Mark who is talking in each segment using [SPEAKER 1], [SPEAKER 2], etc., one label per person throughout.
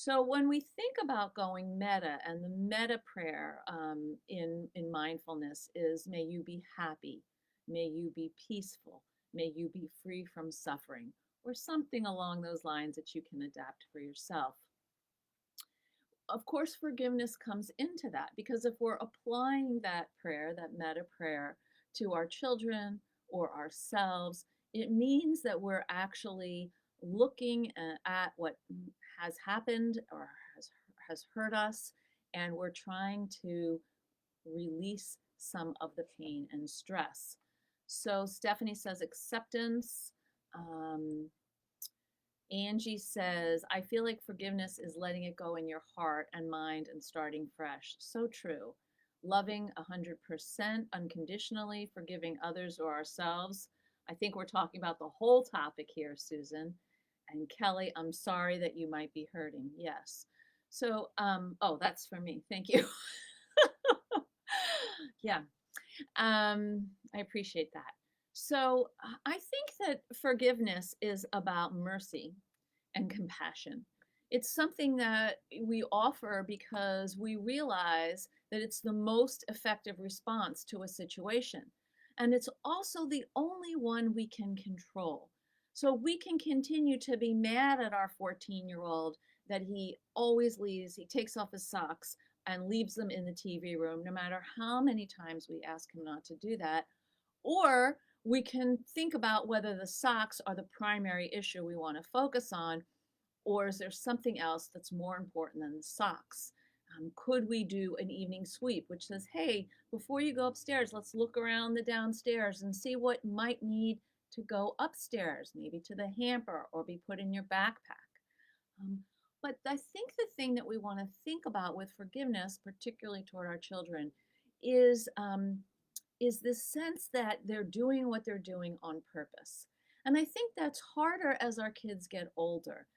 [SPEAKER 1] So when we think about going meta, and the meta prayer in mindfulness is, may you be happy, may you be peaceful, may you be free from suffering, or something along those lines that you can adapt for yourself. Of course, forgiveness comes into that, because if we're applying that prayer, that meta prayer, to our children or ourselves, it means that we're actually looking at what has happened or has hurt us, and we're trying to release some of the pain and stress. So Stephanie says acceptance. Um, Angie says, I feel like forgiveness is letting it go in your heart and mind and starting fresh. So true. Loving 100% unconditionally, forgiving others or ourselves. I think we're talking about the whole topic here, Susan. And Kelly, I'm sorry that you might be hurting. Yes. So, oh, that's for me. Thank you. Yeah, I appreciate that. So, I think that forgiveness is about mercy and compassion. It's something that we offer because we realize that it's the most effective response to a situation. And it's also the only one we can control. So we can continue to be mad at our 14-year-old that he always leaves, he takes off his socks and leaves them in the TV room, no matter how many times we ask him not to do that. Or we can think about whether the socks are the primary issue we want to focus on, or is there something else that's more important than the socks? Could we do an evening sweep, which says, hey, before you go upstairs, let's look around the downstairs and see what might need to go upstairs, maybe to the hamper or be put in your backpack. Um, but I think the thing that we want to think about with forgiveness, particularly toward our children, is is this sense that they're doing what they're doing on purpose. And I think that's harder as our kids get older,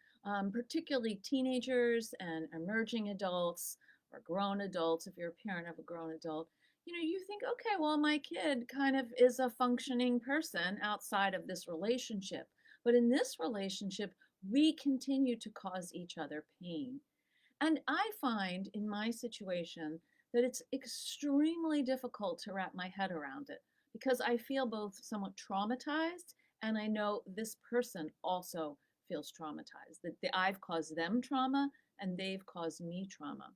[SPEAKER 1] particularly teenagers and emerging adults or grown adults. If you're a parent of a grown adult, you know, you think, okay, well, my kid kind of is a functioning person outside of this relationship. But in this relationship, we continue to cause each other pain. And I find in my situation that it's extremely difficult to wrap my head around it, because I feel both somewhat traumatized, and I know this person also feels traumatized, that I've caused them trauma and they've caused me trauma.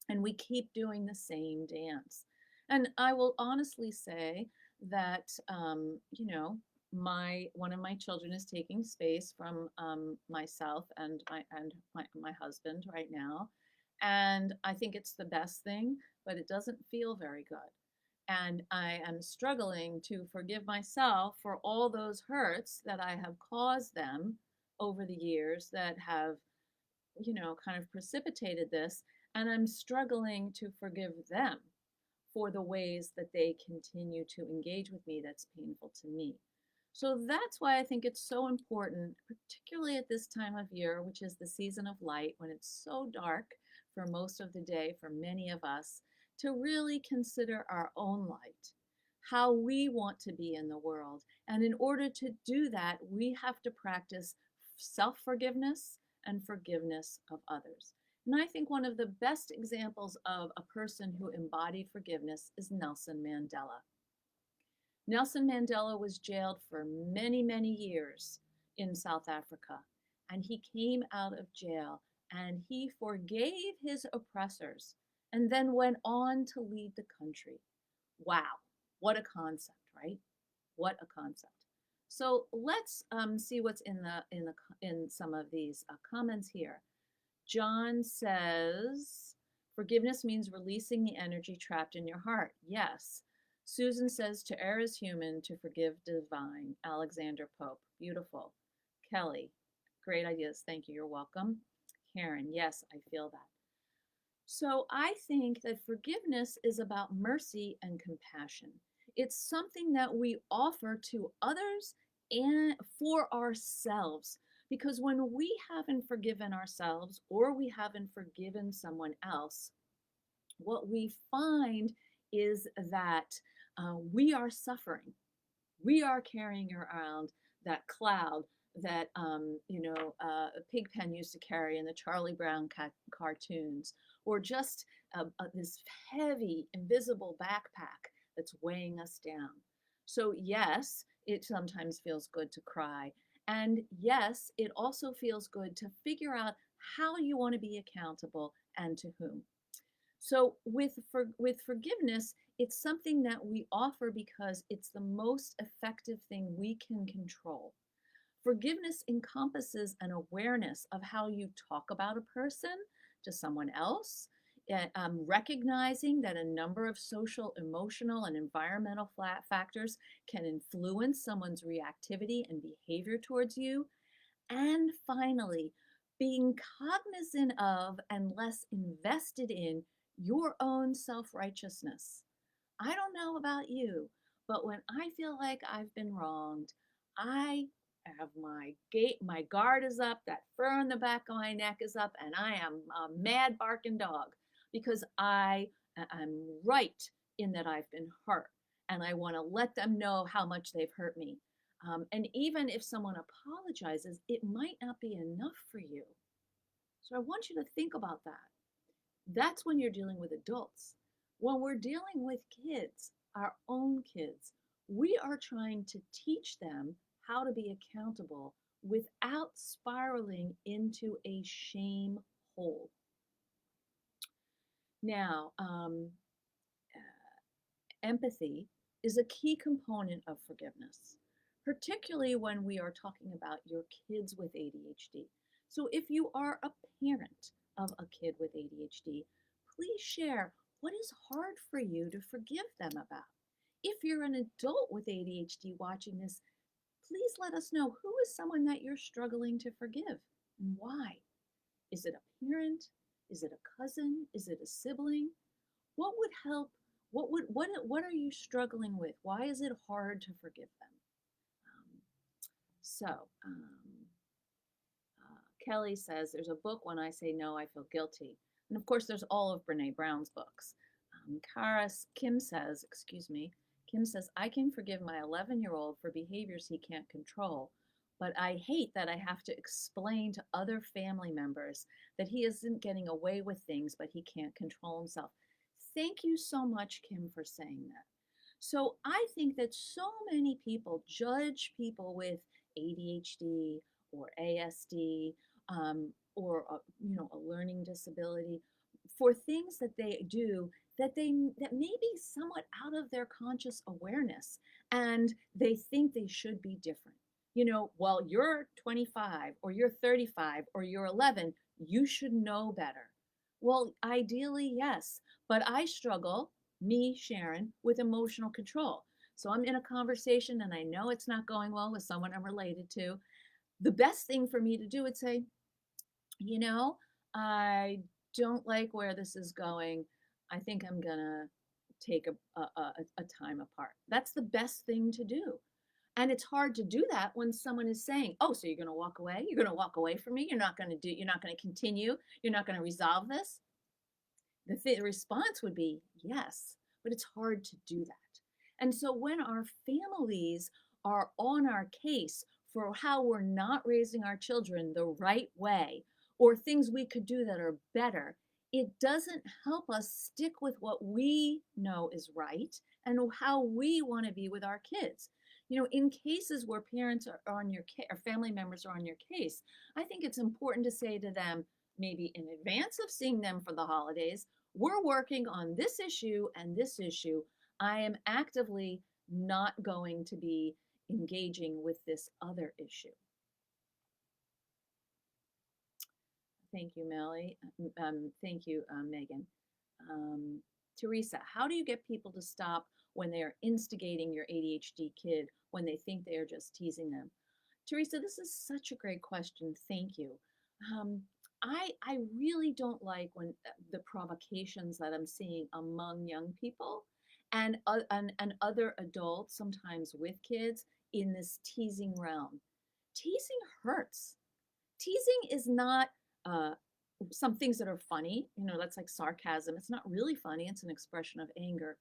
[SPEAKER 1] And we keep doing the same dance. And I will honestly say that, my one of my children is taking space from myself and my husband right now, and I think it's the best thing, but it doesn't feel very good. And I am struggling to forgive myself for all those hurts that I have caused them over the years that have, kind of precipitated this. And I'm struggling to forgive them for the ways that they continue to engage with me that's painful to me. So that's why I think it's so important, particularly at this time of year, which is the season of light, when it's so dark for most of the day for many of us, to really consider our own light, how we want to be in the world. And in order to do that, we have to practice self forgiveness and forgiveness of others. And I think one of the best examples of a person who embodied forgiveness is Nelson Mandela. Nelson Mandela was jailed for many, many years in South Africa, and he came out of jail and he forgave his oppressors and then went on to lead the country. Wow, what a concept, right? What a concept. So let's see what's in some of these comments here. John says, forgiveness means releasing the energy trapped in your heart. Yes. Susan says, to err is human, to forgive divine. Alexander Pope. Beautiful. Kelly, great ideas. Thank you. You're welcome. Karen, yes, I feel that. So I think that forgiveness is about mercy and compassion. It's something that we offer to others and for ourselves. Because when we haven't forgiven ourselves or we haven't forgiven someone else, what we find is that we are suffering. We are carrying around that cloud that Pigpen used to carry in the Charlie Brown cartoons, or just this heavy, invisible backpack that's weighing us down. So, yes, it sometimes feels good to cry. And yes, it also feels good to figure out how you want to be accountable and to whom. So with forgiveness, it's something that we offer because it's the most effective thing we can control. Forgiveness encompasses an awareness of how you talk about a person to someone else, recognizing that a number of social, emotional, and environmental factors can influence someone's reactivity and behavior towards you, and finally, being cognizant of and less invested in your own self righteousness. I don't know about you, but when I feel like I've been wronged, I have my guard is up, that fur on the back of my neck is up, and I am a mad barking dog because I'm right in that I've been hurt, and I want to let them know how much they've hurt me. And even if someone apologizes, it might not be enough for you. So I want you to think about that. That's when you're dealing with adults. When we're dealing with kids, our own kids, we are trying to teach them how to be accountable without spiraling into a shame hole. Now, empathy is a key component of forgiveness, particularly when we are talking about your kids with ADHD. So, if you are a parent of a kid with ADHD, please share what is hard for you to forgive them about. If you're an adult with ADHD watching this, please let us know who is someone that you're struggling to forgive and why. Is it a parent? Is it a cousin? Is it a sibling? What would help? What are you struggling with? Why is it hard to forgive them? Um, so Kelly says there's a book when I say no, I feel guilty, and of course there's all of Brene Brown's books. Kim says, excuse me, Kim says I can forgive my 11-year-old for behaviors he can't control, but I hate that I have to explain to other family members that he isn't getting away with things, but he can't control himself. Thank you so much, Kim, for saying that. So I think that so many people judge people with ADHD or ASD, or a learning disability for things that they do that may be somewhat out of their conscious awareness, and they think they should be different. Well, you're 25 or you're 35 or you're 11, you should know better. Well, ideally, yes, but I struggle, me, Sharon, with emotional control. So I'm in a conversation and I know it's not going well with someone I'm related to. The best thing for me to do would say, I don't like where this is going. I think I'm going to take a time apart. That's the best thing to do. And it's hard to do that when someone is saying, "Oh, so you're going to walk away? You're going to walk away from me? You're not going to continue? You're not going to resolve this?" The response would be yes, but it's hard to do that. And so when our families are on our case for how we're not raising our children the right way, or things we could do that are better, it doesn't help us stick with what we know is right and how we want to be with our kids. In cases where parents are on your case or family members are on your case, I think it's important to say to them, maybe in advance of seeing them for the holidays, we're working on this issue and this issue. I am actively not going to be engaging with this other issue. Thank you, Melly. Thank you, Megan. Teresa, how do you get people to stop when they are instigating your ADHD kid when they think they are just teasing them? Teresa, this is such a great question. Thank you. I really don't like when the provocations that I'm seeing among young people and other adults, sometimes with kids, in this teasing realm. Teasing hurts. Teasing is not some things that are funny, that's like sarcasm. It's not really funny, it's an expression of anger.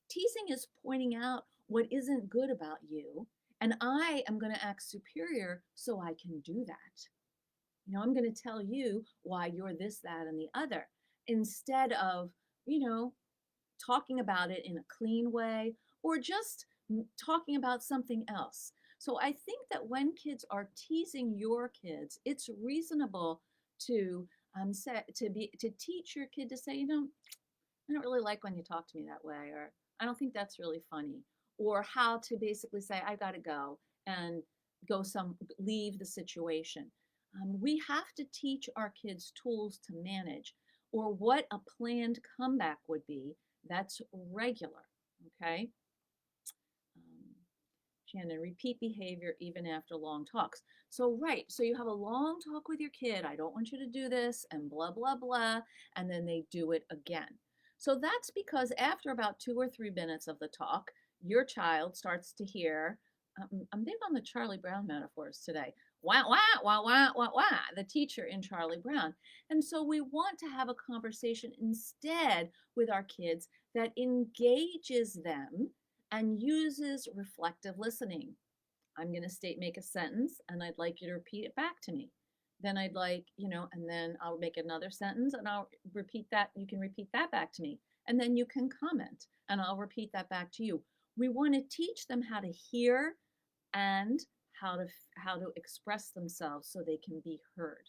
[SPEAKER 1] Teasing is pointing out what isn't good about you And I am going to act superior so I can do that. I'm going to tell you why you're this, that, and the other, instead of, you know, talking about it in a clean way or just talking about something else. So I think that when kids are teasing your kids, it's reasonable to to teach your kid to say, I don't really like when you talk to me that way, or I don't think that's really funny, or how to basically say, I got to go and leave the situation. We have to teach our kids tools to manage or what a planned comeback would be that's regular. Okay. Um, Shannon, repeat behavior even after long talks. So, right, so you have a long talk with your kid. I don't want you to do this, and blah, blah, blah. And then they do it again. So, that's because after about 2 or 3 minutes of the talk, your child starts to hear. I'm big on the Charlie Brown metaphors today. Wah, wah, wah, wah, wah, wah, the teacher in Charlie Brown. And so, we want to have a conversation instead with our kids that engages them and uses reflective listening. I'm going to make a sentence and I'd like you to repeat it back to me. Then I'd like, and then I'll make another sentence and I'll repeat that. You can repeat that back to me. And then you can comment and I'll repeat that back to you. We want to teach them how to hear and how to express themselves so they can be heard.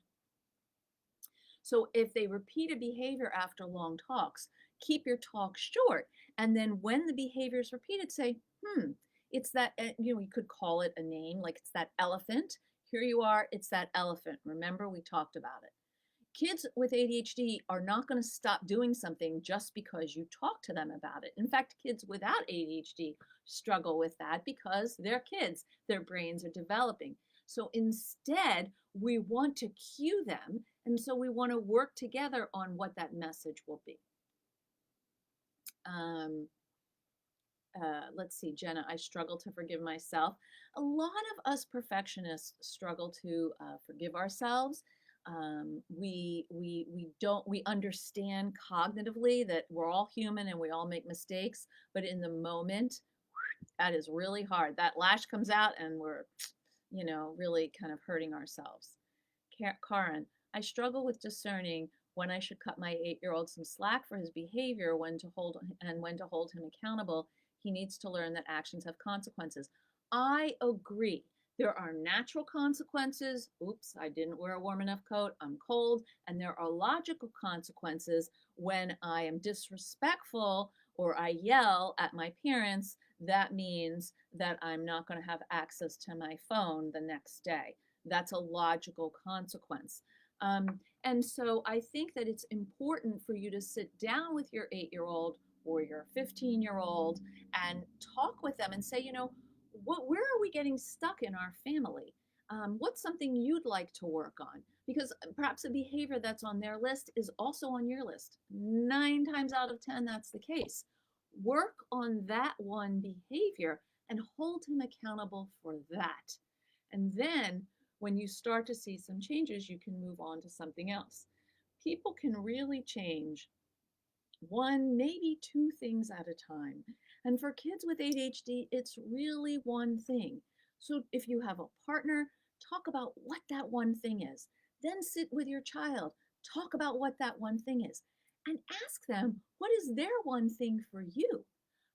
[SPEAKER 1] So if they repeat a behavior after long talks, keep your talk short. And then when the behavior is repeated, say, it's that, you could call it a name, like it's that elephant. Here you are, it's that elephant. Remember, we talked about it. Kids with ADHD are not going to stop doing something just because you talk to them about it. In fact, kids without ADHD struggle with that because they're kids, their brains are developing. So instead, we want to cue them, and so we want to work together on what that message will be. Let's see, Jenna, I struggle to forgive myself. A lot of us perfectionists struggle to forgive ourselves. We understand cognitively that we're all human and we all make mistakes, but in the moment, that is really hard. That lash comes out and we're, really kind of hurting ourselves. Karen, I struggle with discerning when I should cut my 8-year-old some slack for his behavior, when to hold him accountable. He needs to learn that actions have consequences. I agree. There are natural consequences. Oops, I didn't wear a warm enough coat. I'm cold. And there are logical consequences when I am disrespectful or I yell at my parents. That means that I'm not going to have access to my phone the next day. That's a logical consequence. And so I think that it's important for you to sit down with your 8-year-old or your 15-year-old and talk with them and say, where are we getting stuck in our family? What's something you'd like to work on? Because perhaps a behavior that's on their list is also on your list. 9 times out of 10, that's the case. Work on that one behavior and hold him accountable for that. And then when you start to see some changes, you can move on to something else. People can really change 1, maybe 2 things at a time. And for kids with ADHD, it's really one thing. So if you have a partner, talk about what that one thing is. Then sit with your child, talk about what that one thing is, and ask them, what is their one thing for you?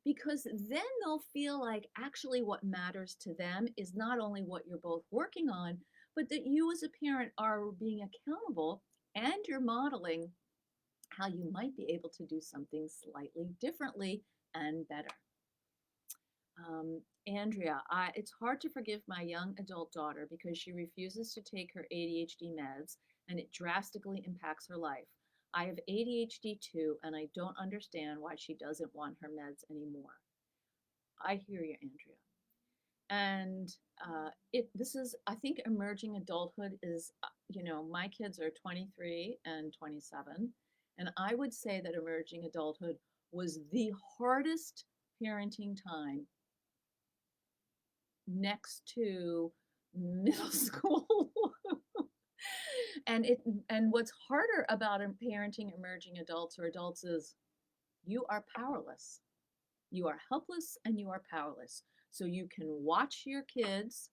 [SPEAKER 1] Because then they'll feel like actually what matters to them is not only what you're both working on, but that you as a parent are being accountable and you're modeling how you might be able to do something slightly differently and better. Andrea, it's hard to forgive my young adult daughter because she refuses to take her ADHD meds and it drastically impacts her life. I have ADHD too, and I don't understand why she doesn't want her meds anymore. I hear you, Andrea. And this is, I think, emerging adulthood is, my kids are 23 and 27, and I would say that emerging adulthood was the hardest parenting time next to middle school. and what's harder about parenting emerging adults or adults is you are powerless. You are helpless and you are powerless. So you can watch your kids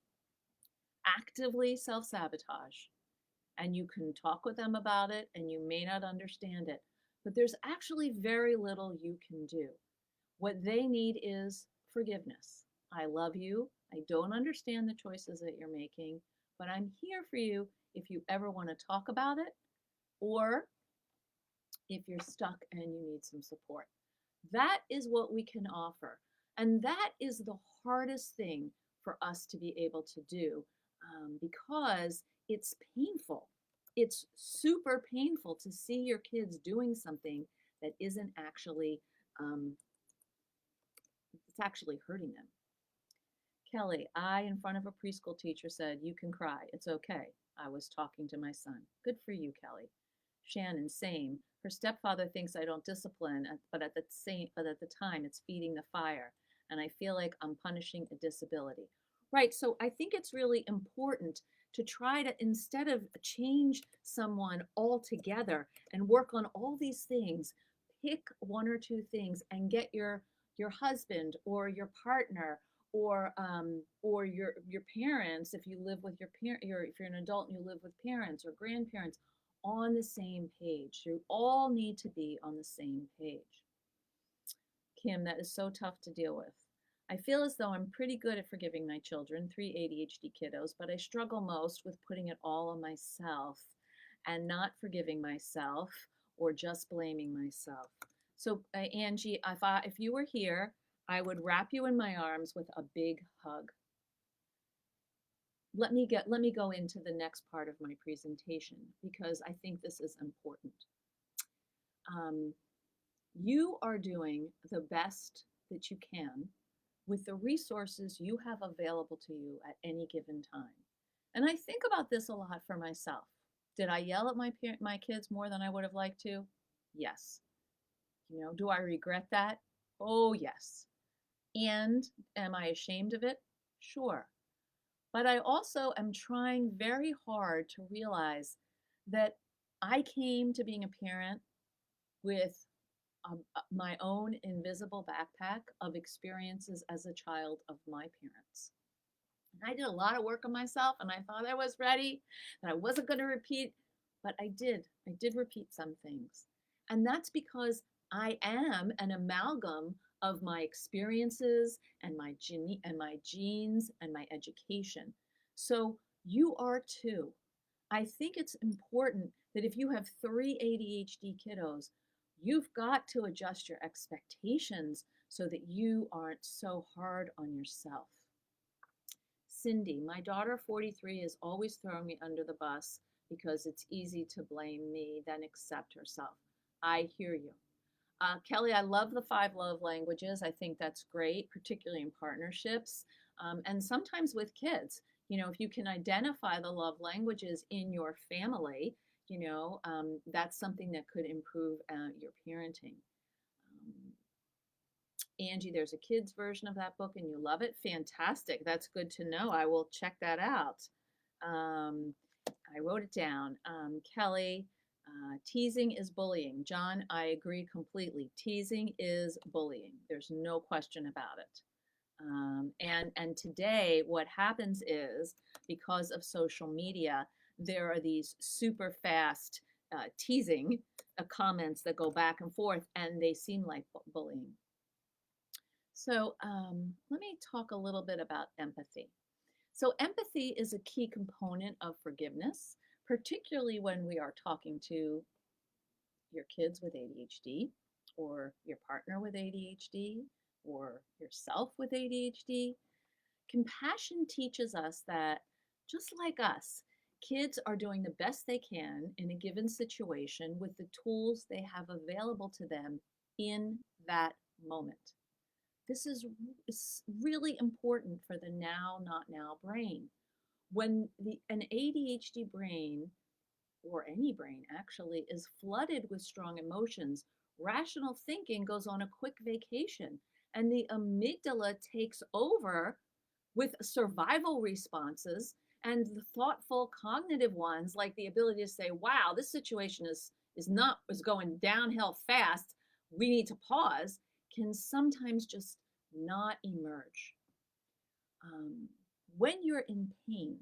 [SPEAKER 1] actively self-sabotage, and you can talk with them about it, and you may not understand it, but there's actually very little you can do. What they need is forgiveness. I love you. I don't understand the choices that you're making, but I'm here for you if you ever want to talk about it, or if you're stuck and you need some support. That is what we can offer. And that is the hardest thing for us to be able to do, because it's painful. It's super painful to see your kids doing something that isn't actually, it's actually hurting them. Kelly, I, in front of a preschool teacher, said, "You can cry. It's okay. I was talking to my son." Good for you, Kelly. Shannon, same. Her stepfather thinks I don't discipline, but at the time, it's feeding the fire, and I feel like I'm punishing a disability. Right. So I think it's really important to try to, instead of change someone altogether and work on all these things, pick one or two things and get your husband or your partner or your parents, if you live with your parent, if you're an adult and you live with parents or grandparents, on the same page. You all need to be on the same page. Kim, that is so tough to deal with. I feel as though I'm pretty good at forgiving my children, 3 ADHD kiddos, but I struggle most with putting it all on myself and not forgiving myself or just blaming myself. So, Angie, if you were here, I would wrap you in my arms with a big hug. Let me go into the next part of my presentation because I think this is important. You are doing the best that you can with the resources you have available to you at any given time. And I think about this a lot for myself. Did I yell at my kids more than I would have liked to? Yes. Do I regret that? Oh, yes. And am I ashamed of it? Sure. But I also am trying very hard to realize that I came to being a parent with my own invisible backpack of experiences as a child of my parents. And I did a lot of work on myself, and I thought I was ready, that I wasn't going to repeat, but I did. I did repeat some things. And that's because I am an amalgam of my experiences and my genes and my education. So you are too. I think it's important that if you have 3 ADHD kiddos, you've got to adjust your expectations so that you aren't so hard on yourself. Cindy, my daughter 43 is always throwing me under the bus because it's easy to blame me than accept herself. I hear you. Kelly, I love the 5 love languages. I think that's great, particularly in partnerships, and sometimes with kids. If you can identify the love languages in your family, that's something that could improve your parenting. Angie, there's a kid's version of that book and you love it. Fantastic. That's good to know. I will check that out. I wrote it down. Kelly, teasing is bullying. John, I agree completely. Teasing is bullying. There's no question about it. And today, what happens is, because of social media, there are these super fast teasing comments that go back and forth, and they seem like bullying. So let me talk a little bit about empathy. So empathy is a key component of forgiveness, particularly when we are talking to your kids with ADHD, or your partner with ADHD, or yourself with ADHD. Compassion teaches us that, just like us, kids are doing the best they can in a given situation with the tools they have available to them in that moment. This is really important for the now, not now brain. When an ADHD brain, or any brain actually, is flooded with strong emotions, rational thinking goes on a quick vacation, and the amygdala takes over with survival responses, and the thoughtful cognitive ones, like the ability to say, wow, this situation is going downhill fast, we need to pause, can sometimes just not emerge. Um, when you're in pain,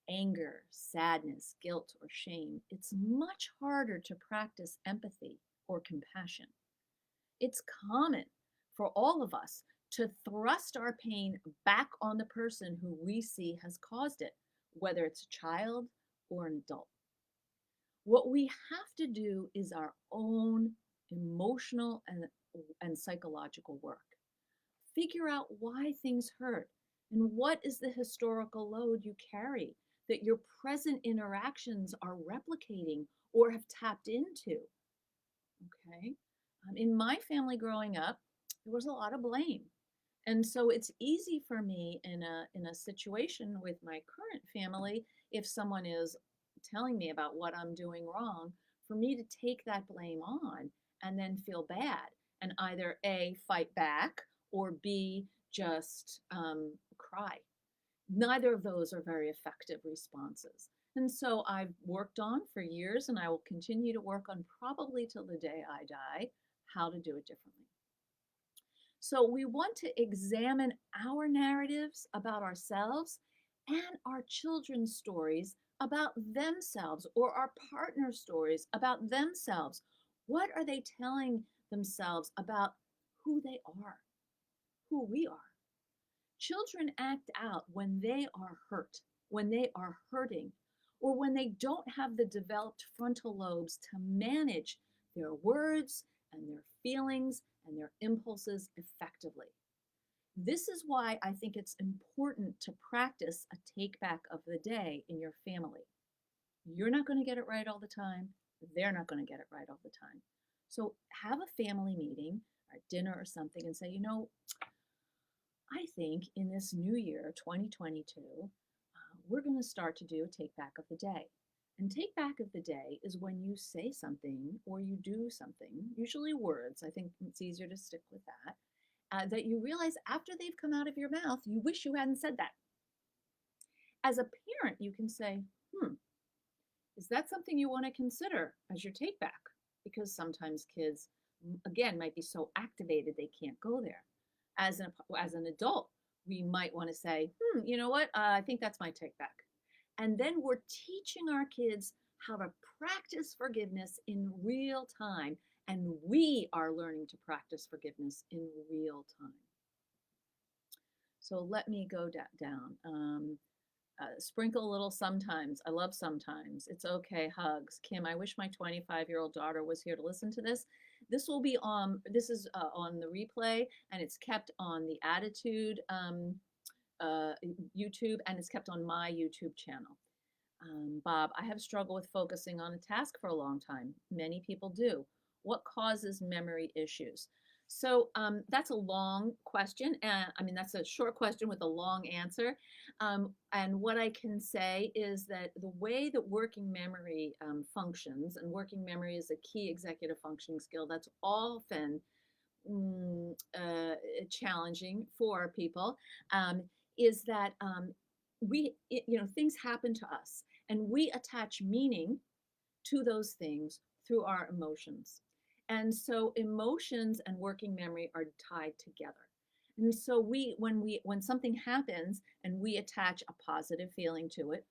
[SPEAKER 1] anger, sadness, guilt, or shame, it's much harder to practice empathy or compassion. It's common for all of us to thrust our pain back on the person who we see has caused it, whether it's a child or an adult. What we have to do is our own emotional and psychological work. Figure out why things hurt and what is the historical load you carry that your present interactions are replicating or have tapped into. Okay. In my family growing up, there was a lot of blame. And so it's easy for me in a situation with my current family, if someone is telling me about what I'm doing wrong, for me to take that blame on and then feel bad and either A, fight back, or B, just cry. Neither of those are very effective responses. And so I've worked on for years, and I will continue to work on probably till the day I die, how to do it differently. So we want to examine our narratives about ourselves and our children's stories about themselves, or our partner stories about themselves. What are they telling themselves about who they are, who we are? Children act out when they are hurt, when they are hurting, or when they don't have the developed frontal lobes to manage their words and their feelings and their impulses effectively. This is why I think it's important to practice a take back of the day in your family. You're not going to get it right all the time. They're not going to get it right all the time. So have a family meeting or dinner or something and say, I think in this new year, 2022, we're going to start to do a take back of the day. And take back of the day is when you say something or you do something, usually words. I think it's easier to stick with that you realize after they've come out of your mouth, you wish you hadn't said that. As a parent, you can say, is that something you want to consider as your take back? Because sometimes kids, again, might be so activated they can't go there. As an adult, we might want to say, you know what? I think that's my take back. And then we're teaching our kids how to practice forgiveness in real time. And we are learning to practice forgiveness in real time. So let me go down. Sprinkle a little sometimes. I love sometimes. It's okay. Hugs. Kim, I wish my 25-year-old daughter was here to listen to this. This will be on. This is on the replay, and it's kept on the Attitude YouTube, and it's kept on my YouTube channel. Bob, I have struggled with focusing on a task for a long time. Many people do. What causes memory issues? So that's a long question. And I mean, that's a short question with a long answer. And what I can say is that the way that working memory functions, and working memory is a key executive functioning skill that's often challenging for people, is that things happen to us and we attach meaning to those things through our emotions. And so emotions and working memory are tied together. And so when something happens and we attach a positive feeling to it,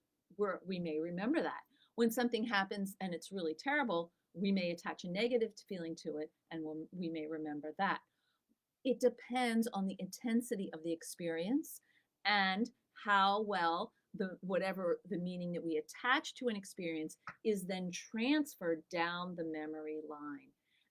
[SPEAKER 1] we may remember that. When something happens and it's really terrible, we may attach a negative feeling to it and we may remember that. It depends on the intensity of the experience and how well whatever the meaning that we attach to an experience is then transferred down the memory line.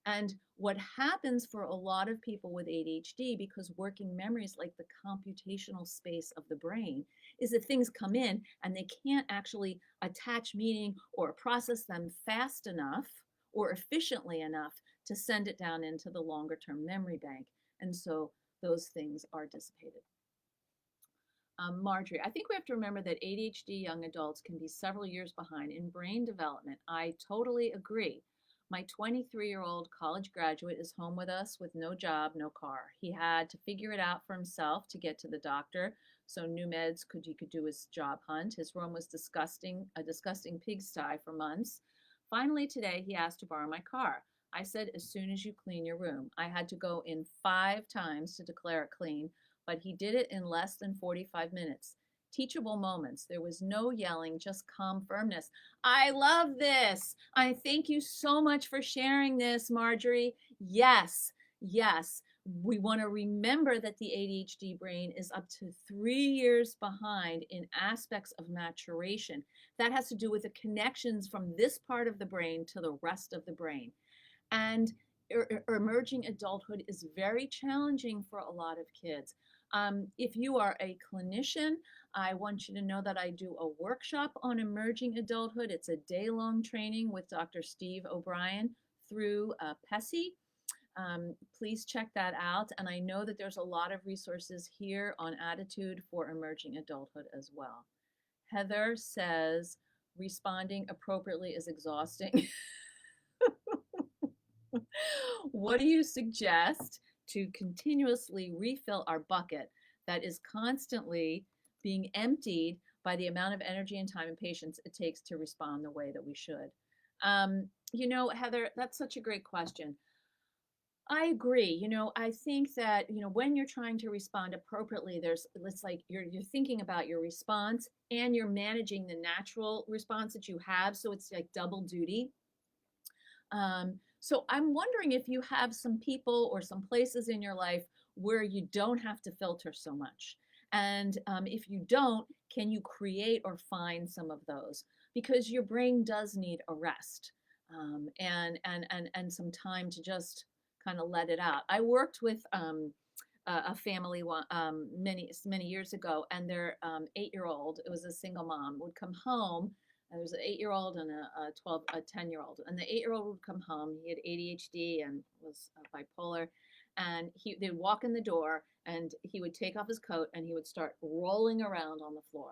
[SPEAKER 1] And what happens for a lot of people with ADHD, because working memory is like the computational space of the brain, is that things come in and they can't actually attach meaning or process them fast enough or efficiently enough to send it down into the longer term memory bank. And so those things are dissipated. Marjorie, I think we have to remember that ADHD young adults can be several years behind in brain development. I totally agree. My 23-year-old college graduate is home with us with no job, no car. He had to figure it out for himself to get to the doctor, so new meds he could do his job hunt. His room was a disgusting pigsty for months. Finally, today, he asked to borrow my car. I said, as soon as you clean your room. I had to go in 5 times to declare it clean. but he did it in less than 45 minutes. Teachable moments. There was no yelling, just calm firmness. I love this. I thank you so much for sharing this, Marjorie. Yes, yes. We want to remember that the ADHD brain is up to 3 years behind in aspects of maturation. That has to do with the connections from this part of the brain to the rest of the brain. And emerging adulthood is very challenging for a lot of kids. If you are a clinician, I want you to know that I do a workshop on emerging adulthood. It's a day-long training with Dr. Steve O'Brien through PESI. Please check that out. And I know that there's a lot of resources here on attitude for emerging adulthood as well. Heather says, responding appropriately is exhausting. What do you suggest to continuously refill our bucket that is constantly being emptied by the amount of energy and time and patience it takes to respond the way that we should? Heather, that's such a great question. I agree. I think that, when you're trying to respond appropriately, it's like you're thinking about your response and you're managing the natural response that you have. So it's like double duty. So I'm wondering if you have some people or some places in your life where you don't have to filter so much. And if you don't, can you create or find some of those? Because your brain does need a rest and some time to just kind of let it out. I worked with a family many years ago, and their 8-year-old, it was a single mom, would come home. There was an 8-year-old and a 10-year-old, and the 8-year-old would come home. He had ADHD and was bipolar, and they'd walk in the door, and he would take off his coat and he would start rolling around on the floor,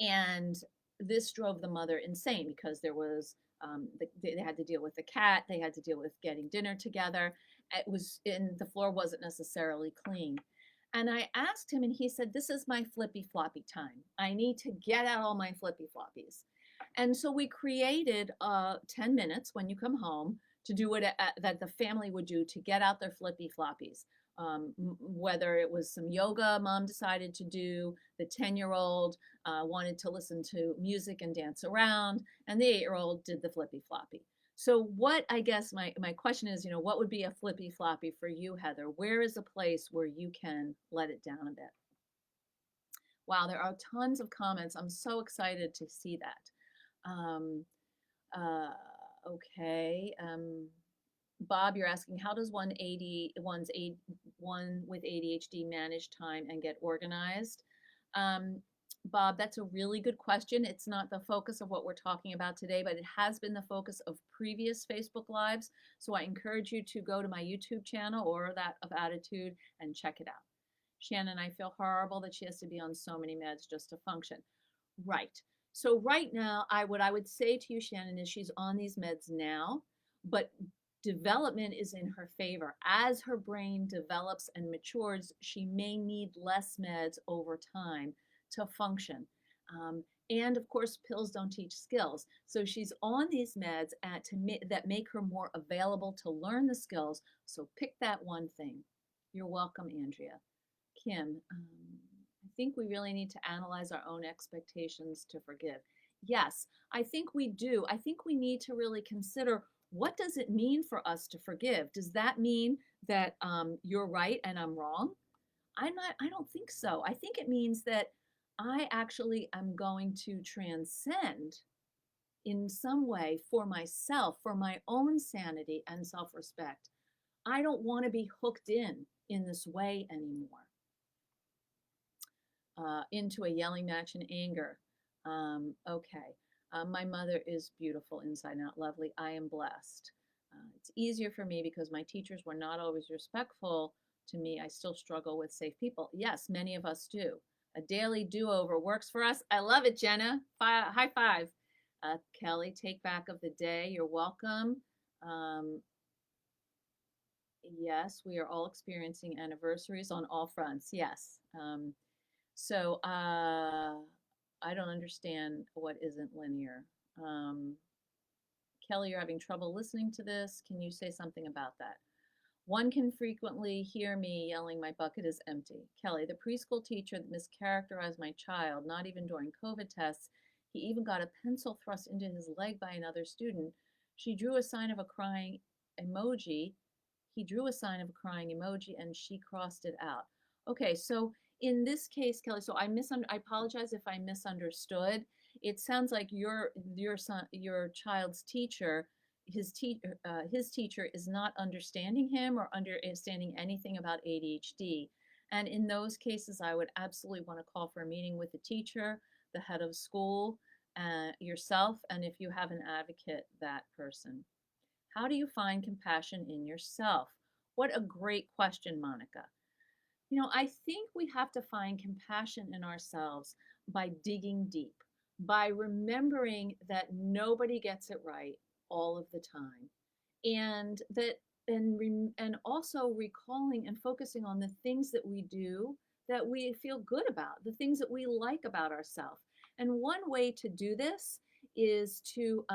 [SPEAKER 1] and this drove the mother insane because there was they had to deal with the cat, they had to deal with getting dinner together. The floor wasn't necessarily clean. And I asked him, and he said, "This is my flippy floppy time. I need to get out all my flippy floppies." And so we created 10 minutes when you come home to do what that the family would do to get out their flippy floppies. Whether it was some yoga mom decided to do, the 10-year-old wanted to listen to music and dance around, and the 8-year-old did the flippy floppy. So what, I guess my question is, what would be a flippy floppy for you, Heather? Where is a place where you can let it down a bit? Wow, there are tons of comments. I'm so excited to see that. Um, uh, okay. Bob, you're asking, how does one with ADHD manage time and get organized? Bob, that's a really good question. It's not the focus of what we're talking about today, but it has been the focus of previous Facebook Lives. So I encourage you to go to my YouTube channel or that of Attitude and check it out. Shannon, I feel horrible that she has to be on so many meds just to function. Right. So right now, what I would say to you, Shannon, is she's on these meds now, but development is in her favor. As her brain develops and matures, she may need less meds over time to function. And of course, pills don't teach skills. So she's on these meds that make her more available to learn the skills. So pick that one thing. You're welcome, Andrea. Kim, I think we really need to analyze our own expectations to forgive. Yes, I think we do. I think we need to really consider, what does it mean for us to forgive? Does that mean that you're right and I'm wrong? I don't think so. I think it means that I actually am going to transcend in some way for myself, for my own sanity and self-respect. I don't want to be hooked in this way anymore. Into a yelling match in anger. Okay. My mother is beautiful inside and out, lovely. I am blessed. It's easier for me because my teachers were not always respectful to me. I still struggle with safe people. Yes, many of us do. A daily do-over works for us. I love it, Jenna. High five. Kelly, take back of the day. You're welcome. Yes, we are all experiencing anniversaries on all fronts. Yes. So I don't understand what isn't linear. Kelly, you're having trouble listening to this. Can you say something about that? One can frequently hear me yelling, "My bucket is empty." Kelly, the preschool teacher that mischaracterized my child, not even during COVID tests. He even got a pencil thrust into his leg by another student. She drew a sign of a crying emoji. He drew a sign of a crying emoji and she crossed it out. Okay, so in this case, Kelly, so I apologize if I misunderstood. It sounds like your child's teacher, his teacher is not understanding him or understanding anything about ADHD. And in those cases, I would absolutely want to call for a meeting with the teacher, the head of school, yourself, and if you have an advocate, that person. How do you find compassion in yourself? What a great question, Monica. I think we have to find compassion in ourselves by digging deep, by remembering that nobody gets it right all of the time, and and also recalling and focusing on the things that we do that we feel good about, the things that we like about ourselves. And one way to do this is to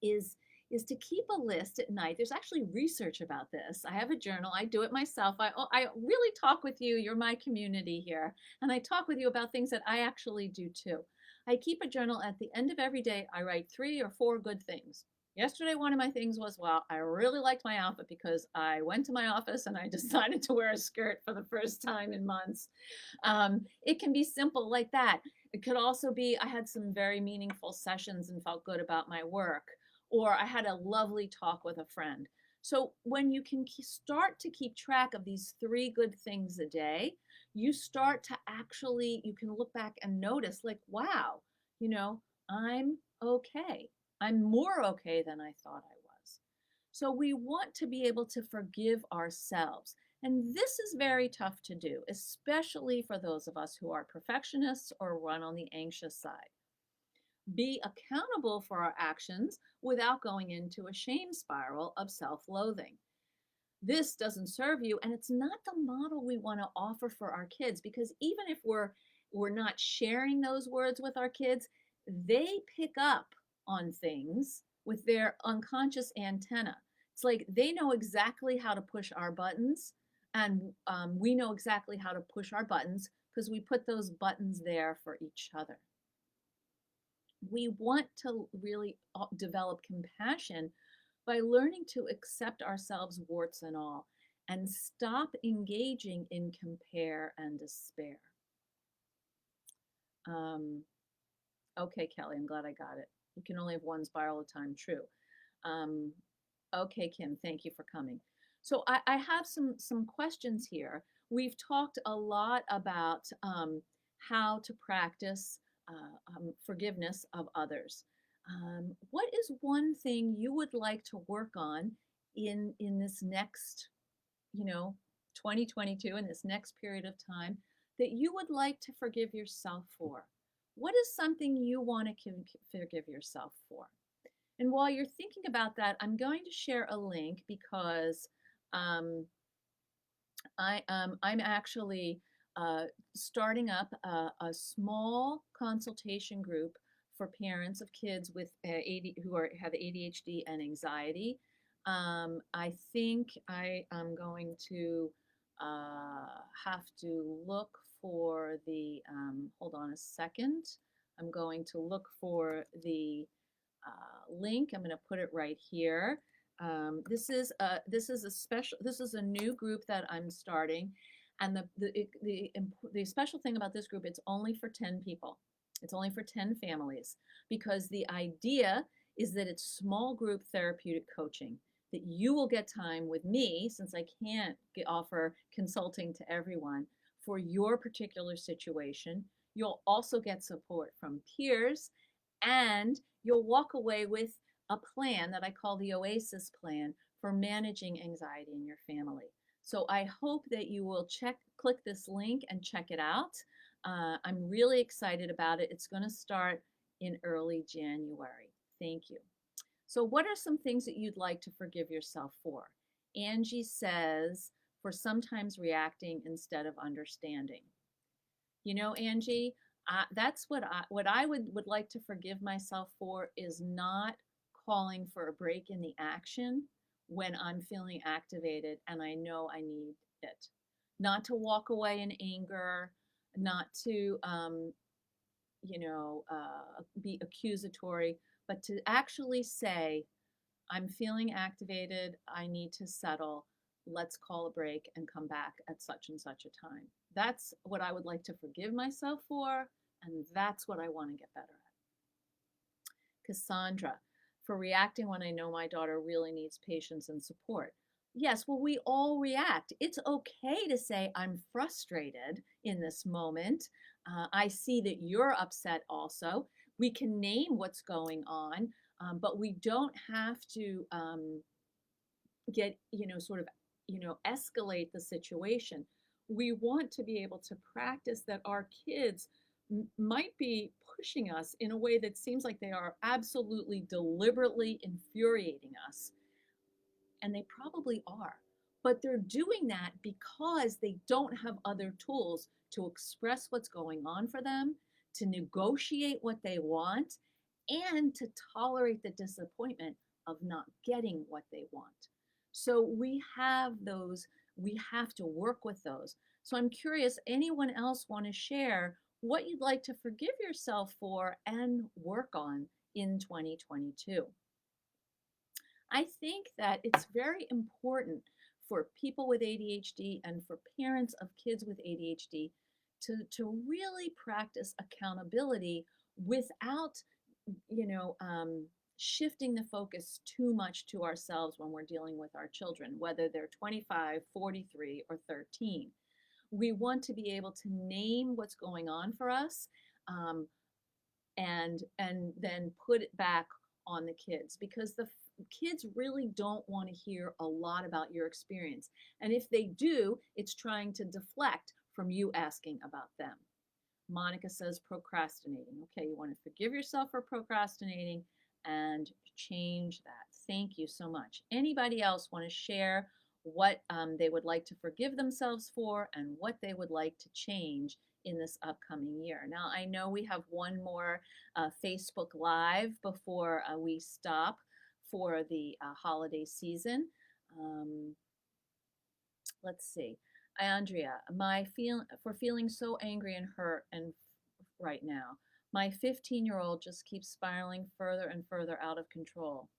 [SPEAKER 1] is is to keep a list at night. There's actually research about this. I have a journal. I do it myself. I really talk with you. You're my community here. And I talk with you about things that I actually do too. I keep a journal at the end of every day. I write 3 or 4 good things. Yesterday, one of my things was, well, I really liked my outfit because I went to my office and I decided to wear a skirt for the first time in months. It can be simple like that. It could also be I had some very meaningful sessions and felt good about my work, or I had a lovely talk with a friend. So when you can start to keep track of these 3 good things a day, you start to you can look back and notice, like, wow, you know, I'm okay. I'm more okay than I thought I was. So we want to be able to forgive ourselves. And this is very tough to do, especially for those of us who are perfectionists or run on the anxious side. Be accountable for our actions without going into a shame spiral of self loathing. This doesn't serve you, and it's not the model we want to offer for our kids, because even if we're not sharing those words with our kids, they pick up on things with their unconscious antenna. It's like they know exactly how to push our buttons, and we know exactly how to push our buttons because we put those buttons there for each other. We want to really develop compassion by learning to accept ourselves, warts and all, and stop engaging in compare and despair. Um, okay, Kelly, I'm glad I got it. You can only have one spiral at a time. True. Um, okay, Kim, thank you for coming. So I have some questions here. We've talked a lot about how to practice forgiveness of others. What is one thing you would like to work on in this next, 2022, in this next period of time, that you would like to forgive yourself for? What is something you want to forgive yourself for? And while you're thinking about that, I'm going to share a link because um, I'm actually starting up a small consultation group for parents of kids with have ADHD and anxiety. I think I am going to have to look for the, hold on a second. I'm going to look for the link. I'm going to put it right here. This is a new group that I'm starting, and the special thing about this group, it's only for 10 people. It's only for 10 families, because the idea is that it's small group therapeutic coaching, that you will get time with me, since I can't offer consulting to everyone for your particular situation. You'll also get support from peers, and you'll walk away with a plan that I call the OASIS plan for managing anxiety in your family. So I hope that you will click this link and check it out. I'm really excited about it. It's going to start in early January. Thank you. So what are some things that you'd like to forgive yourself for? Angie says, for sometimes reacting instead of understanding. Angie, that's what I would like to forgive myself for, is not calling for a break in the action when I'm feeling activated and I know I need it. Not to walk away in anger, not to, be accusatory, but to actually say, I'm feeling activated. I need to settle. Let's call a break and come back at such and such a time. That's what I would like to forgive myself for, and that's what I want to get better at. Cassandra, for reacting when I know my daughter really needs patience and support. Yes, well, we all react. It's okay to say, I'm frustrated in this moment. I see that you're upset also. We can name what's going on, but we don't have to get, sort of, escalate the situation. We want to be able to practice that our kids might be pushing us in a way that seems like they are absolutely deliberately infuriating us, and they probably are. But they're doing that because they don't have other tools to express what's going on for them, to negotiate what they want, and to tolerate the disappointment of not getting what they want. So we have those, we have to work with those. So I'm curious, anyone else want to share what you'd like to forgive yourself for and work on in 2022? I think that it's very important for people with ADHD and for parents of kids with ADHD to really practice accountability without, shifting the focus too much to ourselves when we're dealing with our children, whether they're 25, 43, or 13. We want to be able to name what's going on for us, um, and then put it back on the kids, because the kids really don't want to hear a lot about your experience, and if they do, it's trying to deflect from you asking about them. Monica says procrastinating. Okay, you want to forgive yourself for procrastinating and change that. Thank you so much. Anybody else want to share what they would like to forgive themselves for and what they would like to change in this upcoming year? Now, I know we have one more Facebook Live before we stop for the holiday season. Um, let's see. Andrea, feeling so angry and hurt and right now. My 15-year-old just keeps spiraling further and further out of control.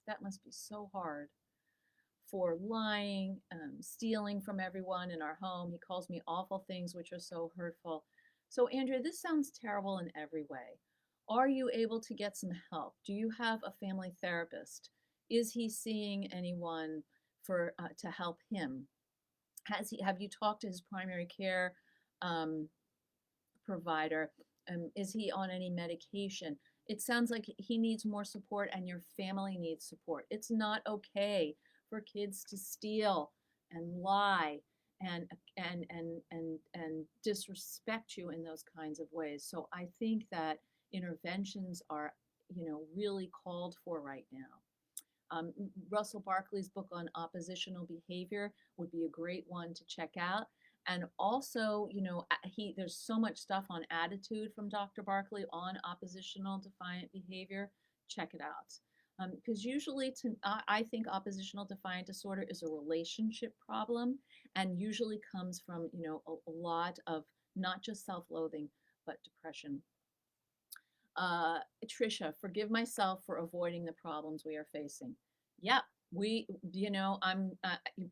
[SPEAKER 1] That must be so hard. For lying, stealing from everyone in our home. He calls me awful things which are so hurtful. So, Andrea, this sounds terrible in every way. Are you able to get some help? Do you have a family therapist? Is he seeing anyone for to help him? Have you talked to his primary care um, provider? Is he on any medication? It sounds like he needs more support and your family needs support. It's not okay for kids to steal and lie and and disrespect you in those kinds of ways. So I think that interventions are, really called for right now. Russell Barkley's book on oppositional behavior would be a great one to check out. And also, there's so much stuff on attitude from Dr. Barkley on oppositional defiant behavior. Check it out. Because usually, I think oppositional defiant disorder is a relationship problem, and usually comes from, a lot of not just self-loathing, but depression. Trisha, forgive myself for avoiding the problems we are facing. Yeah, we,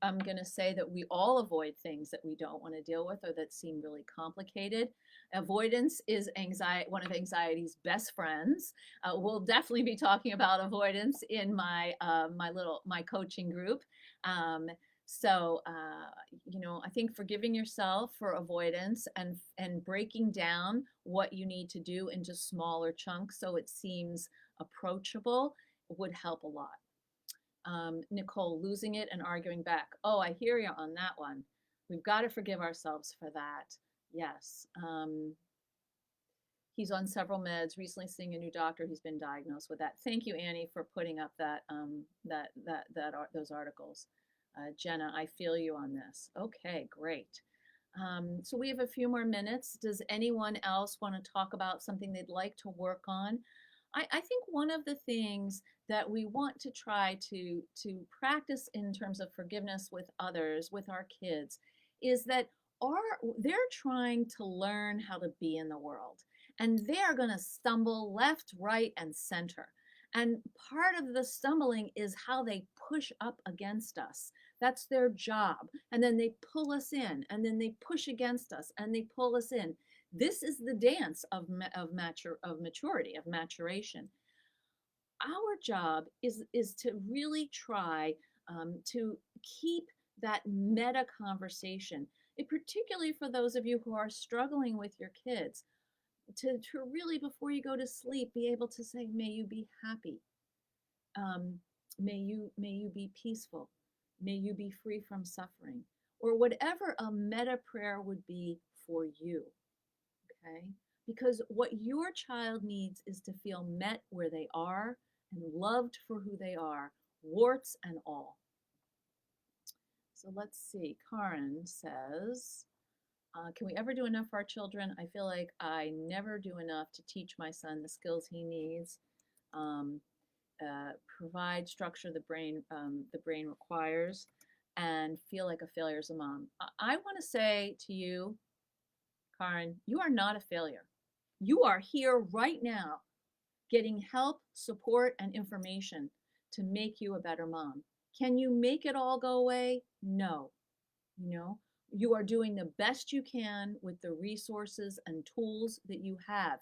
[SPEAKER 1] I'm going to say that we all avoid things that we don't want to deal with or that seem really complicated. Avoidance is one of anxiety's best friends. We'll definitely be talking about avoidance in my coaching group. So, I think forgiving yourself for avoidance and breaking down what you need to do into smaller chunks so it seems approachable would help a lot. Nicole, losing it and arguing back. Oh, I hear you on that one. We've got to forgive ourselves for that. Yes. He's on several meds, recently seeing a new doctor. He's been diagnosed with that. Thank you, Annie, for putting up those articles. Jenna, I feel you on this. Okay, great. So we have a few more minutes. Does anyone else want to talk about something they'd like to work on? I think one of the things that we want to try to practice in terms of forgiveness with others, with our kids, is that they're trying to learn how to be in the world, and they're going to stumble left, right, and center. And part of the stumbling is how they push up against us. That's their job. And then they pull us in, and then they push against us, and they pull us in. This is the dance of maturity, of maturation. Our job is to really try to keep that meta conversation, particularly for those of you who are struggling with your kids, to really, before you go to sleep, be able to say, may you be happy. May you be peaceful. May you be free from suffering. Or whatever a meta prayer would be for you. Okay? Because what your child needs is to feel met where they are and loved for who they are, warts and all. So let's see. Karen says, can we ever do enough for our children? I feel like I never do enough to teach my son the skills he needs, provide structure the brain requires, and feel like a failure as a mom. I want to say to you, Karen, you are not a failure. You are here right now getting help, support, and information to make you a better mom. Can you make it all go away? No. You are doing the best you can with the resources and tools that you have.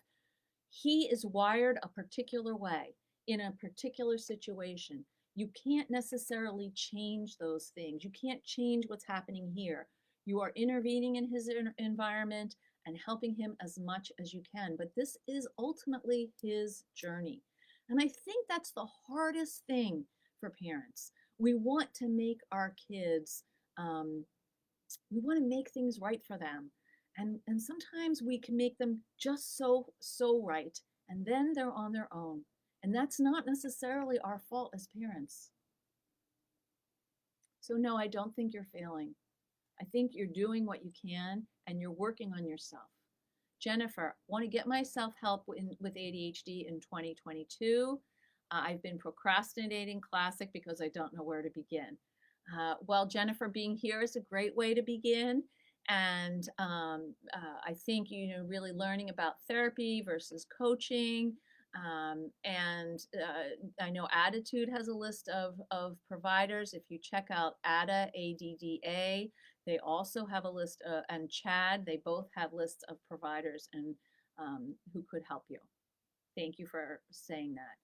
[SPEAKER 1] He is wired a particular way in a particular situation. You can't necessarily change those things. You can't change what's happening here. You are intervening in his environment and helping him as much as you can. But this is ultimately his journey. And I think that's the hardest thing for parents. We want to make our kids, we want to make things right for them. And sometimes we can make them just so right, and then they're on their own. And that's not necessarily our fault as parents. So no, I don't think you're failing. I think you're doing what you can, and you're working on yourself. Jennifer, want to get myself help with ADHD in 2022. I've been procrastinating classic because I don't know where to begin. Well, Jennifer, being here is a great way to begin. And I think, really learning about therapy versus coaching. I know Attitude has a list of providers. If you check out ADDA, ADDA, they also have a list, and CHAD, they both have lists of providers and who could help you. Thank you for saying that.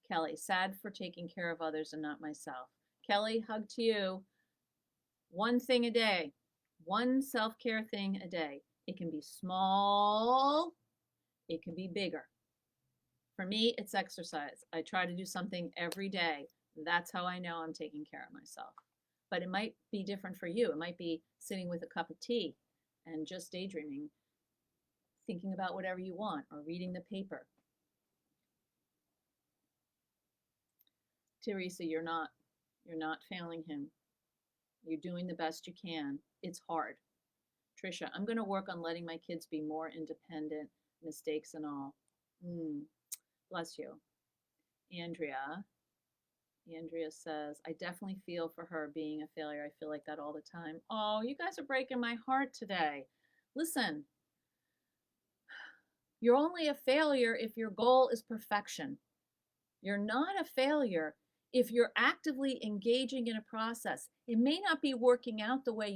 [SPEAKER 1] Kelly, sad for taking care of others and not myself. Kelly, hug to you. One thing a day, one self-care thing a day. It can be small, it can be bigger. For me, it's exercise. I try to do something every day. That's how I know I'm taking care of myself. But it might be different for you. It might be sitting with a cup of tea and just daydreaming, thinking about whatever you want, or reading the paper. Teresa, you're not failing him. You're doing the best you can. It's hard. Trisha, I'm going to work on letting my kids be more independent, mistakes and all. Bless you. Andrea says, I definitely feel for her being a failure. I feel like that all the time. Oh, you guys are breaking my heart today. Listen, you're only a failure if your goal is perfection. You're not a failure if you're actively engaging in a process. It may not be working out the way you